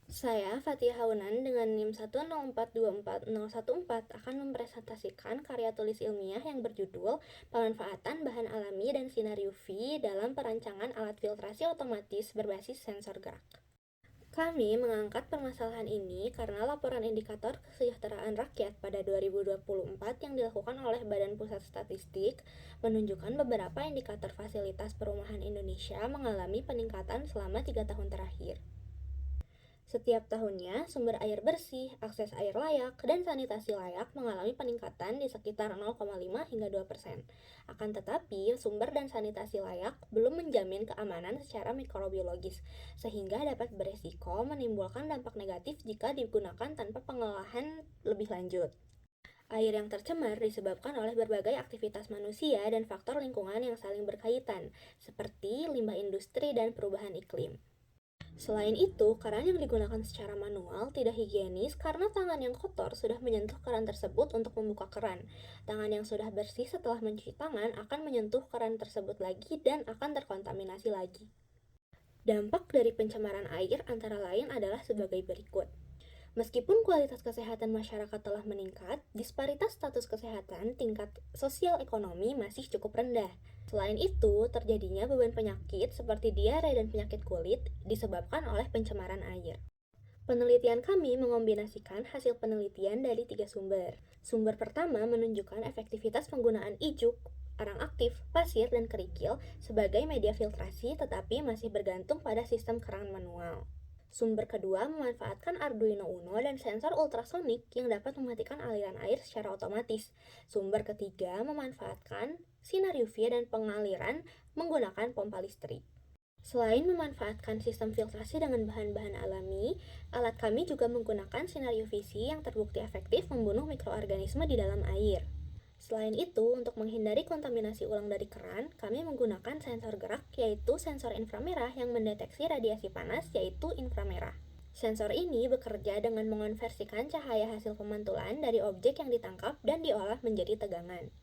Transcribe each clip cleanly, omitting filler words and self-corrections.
Saya, Fathia Haunan, dengan NIM 104240114 akan mempresentasikan karya tulis ilmiah yang berjudul Pemanfaatan Bahan Alami dan Sinar UV dalam Perancangan Alat Filtrasi Otomatis Berbasis Sensor Gerak. Kami mengangkat permasalahan ini karena laporan indikator kesejahteraan rakyat pada 2024 yang dilakukan oleh Badan Pusat Statistik menunjukkan beberapa indikator fasilitas perumahan Indonesia mengalami peningkatan selama 3 tahun terakhir. Setiap tahunnya, sumber air bersih, akses air layak, dan sanitasi layak mengalami peningkatan di sekitar 0,5 hingga 2%. Akan tetapi, sumber dan sanitasi layak belum menjamin keamanan secara mikrobiologis, sehingga dapat beresiko menimbulkan dampak negatif jika digunakan tanpa pengelolaan lebih lanjut. Air yang tercemar disebabkan oleh berbagai aktivitas manusia dan faktor lingkungan yang saling berkaitan, seperti limbah industri dan perubahan iklim. Selain itu, keran yang digunakan secara manual tidak higienis karena tangan yang kotor sudah menyentuh keran tersebut untuk membuka keran. Tangan yang sudah bersih setelah mencuci tangan akan menyentuh keran tersebut lagi dan akan terkontaminasi lagi. Dampak dari pencemaran air antara lain adalah sebagai berikut. Meskipun kualitas kesehatan masyarakat telah meningkat, disparitas status kesehatan tingkat sosial ekonomi masih cukup rendah. Selain itu, terjadinya beban penyakit seperti diare dan penyakit kulit disebabkan oleh pencemaran air. Penelitian kami mengombinasikan hasil penelitian dari 3 sumber. Sumber pertama menunjukkan efektivitas penggunaan ijuk, arang aktif, pasir, dan kerikil sebagai media filtrasi tetapi masih bergantung pada sistem keran manual. Sumber kedua memanfaatkan Arduino Uno dan sensor ultrasonik yang dapat mematikan aliran air secara otomatis. Sumber ketiga memanfaatkan sinar UV dan pengaliran menggunakan pompa listrik. Selain memanfaatkan sistem filtrasi dengan bahan-bahan alami, alat kami juga menggunakan sinar UVC yang terbukti efektif membunuh mikroorganisme di dalam air. Selain itu, untuk menghindari kontaminasi ulang dari keran, kami menggunakan sensor gerak, yaitu sensor inframerah yang mendeteksi radiasi panas, yaitu inframerah. Sensor ini bekerja dengan mengonversikan cahaya hasil pemantulan dari objek yang ditangkap dan diolah menjadi tegangan.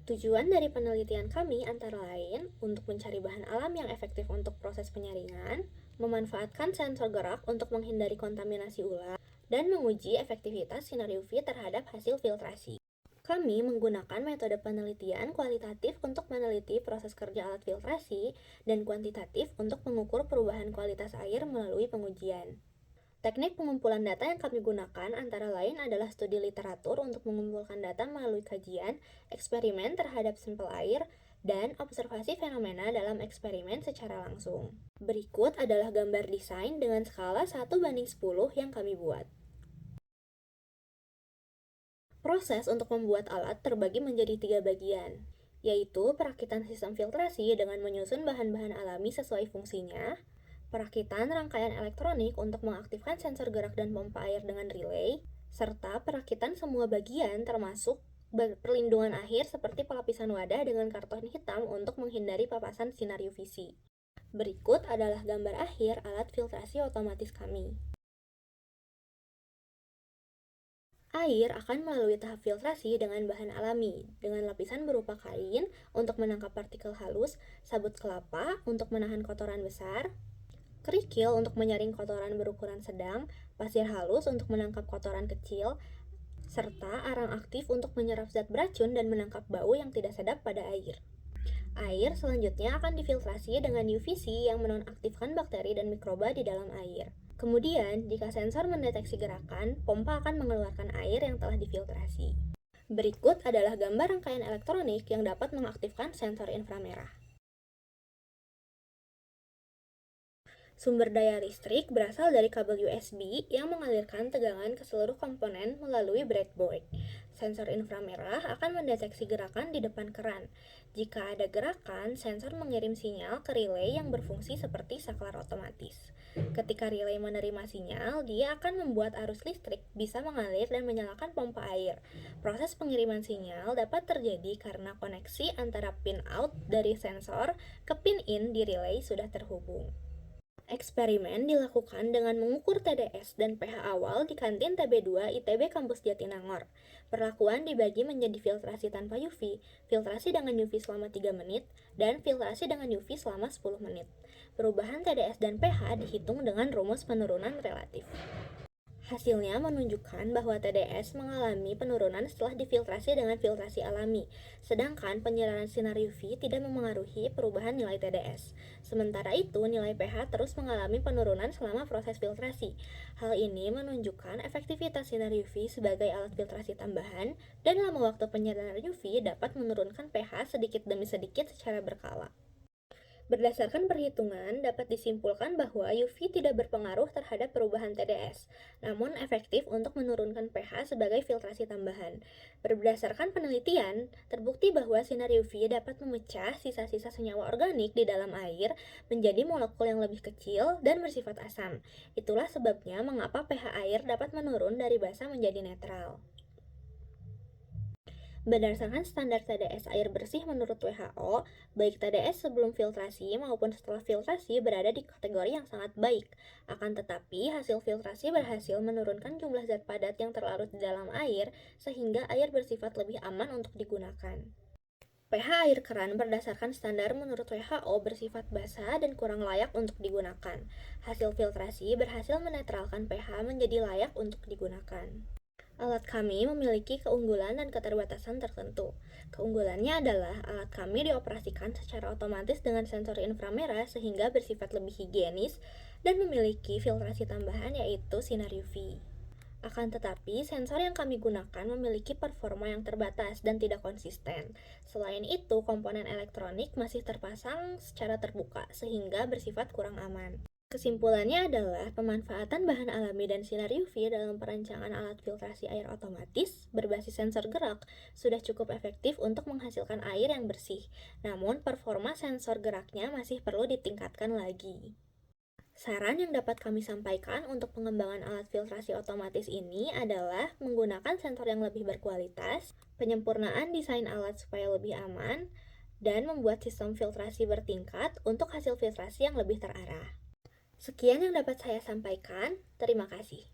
Tujuan dari penelitian kami antara lain untuk mencari bahan alam yang efektif untuk proses penyaringan, memanfaatkan sensor gerak untuk menghindari kontaminasi ulang, dan menguji efektivitas sinar UV terhadap hasil filtrasi. Kami menggunakan metode penelitian kualitatif untuk meneliti proses kerja alat filtrasi dan kuantitatif untuk mengukur perubahan kualitas air melalui pengujian. Teknik pengumpulan data yang kami gunakan antara lain adalah studi literatur untuk mengumpulkan data melalui kajian, eksperimen terhadap sampel air, dan observasi fenomena dalam eksperimen secara langsung. Berikut adalah gambar desain dengan skala 1:10 yang kami buat. Proses untuk membuat alat terbagi menjadi 3 bagian, yaitu perakitan sistem filtrasi dengan menyusun bahan-bahan alami sesuai fungsinya, perakitan rangkaian elektronik untuk mengaktifkan sensor gerak dan pompa air dengan relay, serta perakitan semua bagian termasuk perlindungan akhir seperti pelapisan wadah dengan karton hitam untuk menghindari papasan sinar UVC. Berikut adalah gambar akhir alat filtrasi otomatis kami. Air akan melalui tahap filtrasi dengan bahan alami, dengan lapisan berupa kain untuk menangkap partikel halus, sabut kelapa untuk menahan kotoran besar, kerikil untuk menyaring kotoran berukuran sedang, pasir halus untuk menangkap kotoran kecil, serta arang aktif untuk menyerap zat beracun dan menangkap bau yang tidak sedap pada air. Air selanjutnya akan difiltrasi dengan UVC yang menonaktifkan bakteri dan mikroba di dalam air. Kemudian, jika sensor mendeteksi gerakan, pompa akan mengeluarkan air yang telah difiltrasi. Berikut adalah gambar rangkaian elektronik yang dapat mengaktifkan sensor inframerah. Sumber daya listrik berasal dari kabel USB yang mengalirkan tegangan ke seluruh komponen melalui breadboard. Sensor inframerah akan mendeteksi gerakan di depan keran. Jika ada gerakan, sensor mengirim sinyal ke relay yang berfungsi seperti saklar otomatis. Ketika relay menerima sinyal, dia akan membuat arus listrik bisa mengalir dan menyalakan pompa air. Proses pengiriman sinyal dapat terjadi karena koneksi antara pin out dari sensor ke pin in di relay sudah terhubung. Eksperimen dilakukan dengan mengukur TDS dan pH awal di kantin TB2 ITB Kampus Jatinangor. Perlakuan dibagi menjadi filtrasi tanpa UV, filtrasi dengan UV selama 3 menit, dan filtrasi dengan UV selama 10 menit. Perubahan TDS dan pH dihitung dengan rumus penurunan relatif. Hasilnya menunjukkan bahwa TDS mengalami penurunan setelah difiltrasi dengan filtrasi alami, sedangkan penyerapan sinar UV tidak memengaruhi perubahan nilai TDS. Sementara itu, nilai pH terus mengalami penurunan selama proses filtrasi. Hal ini menunjukkan efektivitas sinar UV sebagai alat filtrasi tambahan, dan lama waktu penyerapan UV dapat menurunkan pH sedikit demi sedikit secara berkala. Berdasarkan perhitungan, dapat disimpulkan bahwa UV tidak berpengaruh terhadap perubahan TDS, namun efektif untuk menurunkan pH sebagai filtrasi tambahan. Berdasarkan penelitian, terbukti bahwa sinar UV dapat memecah sisa-sisa senyawa organik di dalam air menjadi molekul yang lebih kecil dan bersifat asam. Itulah sebabnya mengapa pH air dapat menurun dari basa menjadi netral. Berdasarkan standar TDS air bersih menurut WHO, baik TDS sebelum filtrasi maupun setelah filtrasi berada di kategori yang sangat baik. Akan tetapi, hasil filtrasi berhasil menurunkan jumlah zat padat yang terlarut di dalam air, sehingga air bersifat lebih aman untuk digunakan. pH air keran berdasarkan standar menurut WHO bersifat basa dan kurang layak untuk digunakan. Hasil filtrasi berhasil menetralkan pH menjadi layak untuk digunakan. Alat kami memiliki keunggulan dan keterbatasan tertentu. Keunggulannya adalah alat kami dioperasikan secara otomatis dengan sensor inframerah sehingga bersifat lebih higienis dan memiliki filtrasi tambahan yaitu sinar UV. Akan tetapi, sensor yang kami gunakan memiliki performa yang terbatas dan tidak konsisten. Selain itu, komponen elektronik masih terpasang secara terbuka sehingga bersifat kurang aman. Kesimpulannya adalah pemanfaatan bahan alami dan sinar UV dalam perancangan alat filtrasi air otomatis berbasis sensor gerak sudah cukup efektif untuk menghasilkan air yang bersih. Namun, performa sensor geraknya masih perlu ditingkatkan lagi. Saran yang dapat kami sampaikan untuk pengembangan alat filtrasi otomatis ini adalah menggunakan sensor yang lebih berkualitas, penyempurnaan desain alat supaya lebih aman, dan membuat sistem filtrasi bertingkat untuk hasil filtrasi yang lebih terarah. Sekian yang dapat saya sampaikan. Terima kasih.